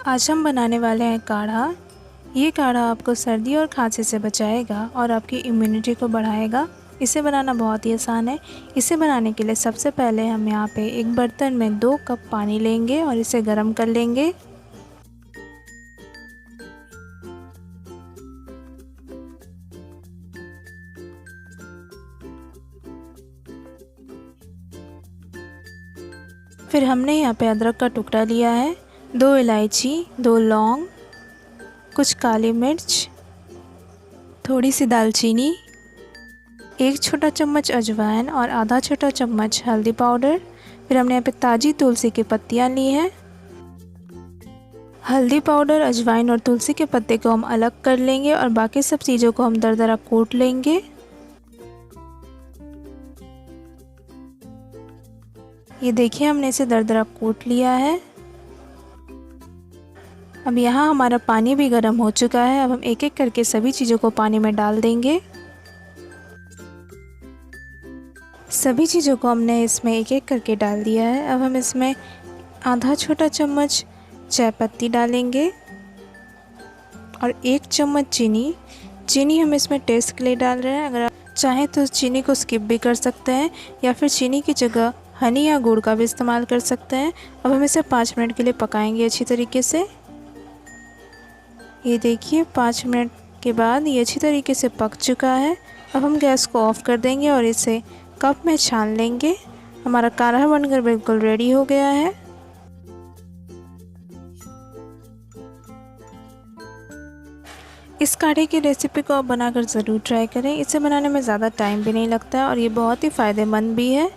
आज हम बनाने वाले हैं काढ़ा। ये काढ़ा आपको सर्दी और खांसी से बचाएगा और आपकी इम्यूनिटी को बढ़ाएगा। इसे बनाना बहुत ही आसान है। इसे बनाने के लिए सबसे पहले हम यहाँ पे एक बर्तन में 2 कप पानी लेंगे और इसे गर्म कर लेंगे। फिर हमने यहाँ पे अदरक का टुकड़ा लिया है, 2 इलायची, 2 लौंग, कुछ काली मिर्च, थोड़ी सी दालचीनी, 1 छोटा चम्मच अजवाइन और आधा छोटा चम्मच हल्दी पाउडर। फिर हमने यहाँ पे ताज़ी तुलसी की पत्तियाँ ली हैं। हल्दी पाउडर, अजवाइन और तुलसी के पत्ते को हम अलग कर लेंगे और बाकी सब चीज़ों को हम दरदरा कूट लेंगे। ये देखिए, हमने इसे दरदरा कूट लिया है। अब यहाँ हमारा पानी भी गर्म हो चुका है। अब हम एक एक करके सभी चीज़ों को पानी में डाल देंगे। सभी चीज़ों को हमने इसमें एक एक करके डाल दिया है। अब हम इसमें आधा छोटा चम्मच चाय पत्ती डालेंगे और 1 चम्मच चीनी। चीनी हम इसमें टेस्ट के लिए डाल रहे हैं। अगर आप चाहें तो चीनी को स्किप भी कर सकते हैं या फिर चीनी की जगह हनी या गुड़ का भी इस्तेमाल कर सकते हैं। अब हम इसे 5 मिनट के लिए पकाएंगे अच्छी तरीके से। ये देखिए, 5 मिनट के बाद ये अच्छी तरीके से पक चुका है। अब हम गैस को ऑफ़ कर देंगे और इसे कप में छान लेंगे। हमारा काढ़ा बनकर बिल्कुल रेडी हो गया है। इस काढ़े की रेसिपी को आप बनाकर ज़रूर ट्राई करें। इसे बनाने में ज़्यादा टाइम भी नहीं लगता और ये बहुत ही फ़ायदेमंद भी है।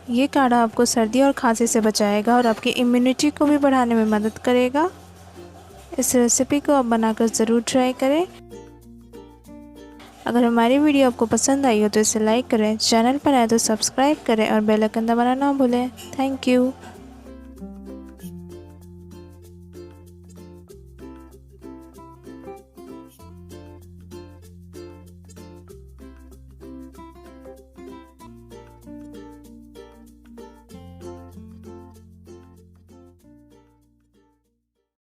ये काढ़ा आपको सर्दी और खांसी से बचाएगा और आपकी इम्यूनिटी को भी बढ़ाने में मदद करेगा। इस रेसिपी को आप बनाकर ज़रूर ट्राई करें। अगर हमारी वीडियो आपको पसंद आई हो तो इसे लाइक करें, चैनल पर आए तो सब्सक्राइब करें और बेल आइकन दबाना ना भूलें। Thank you.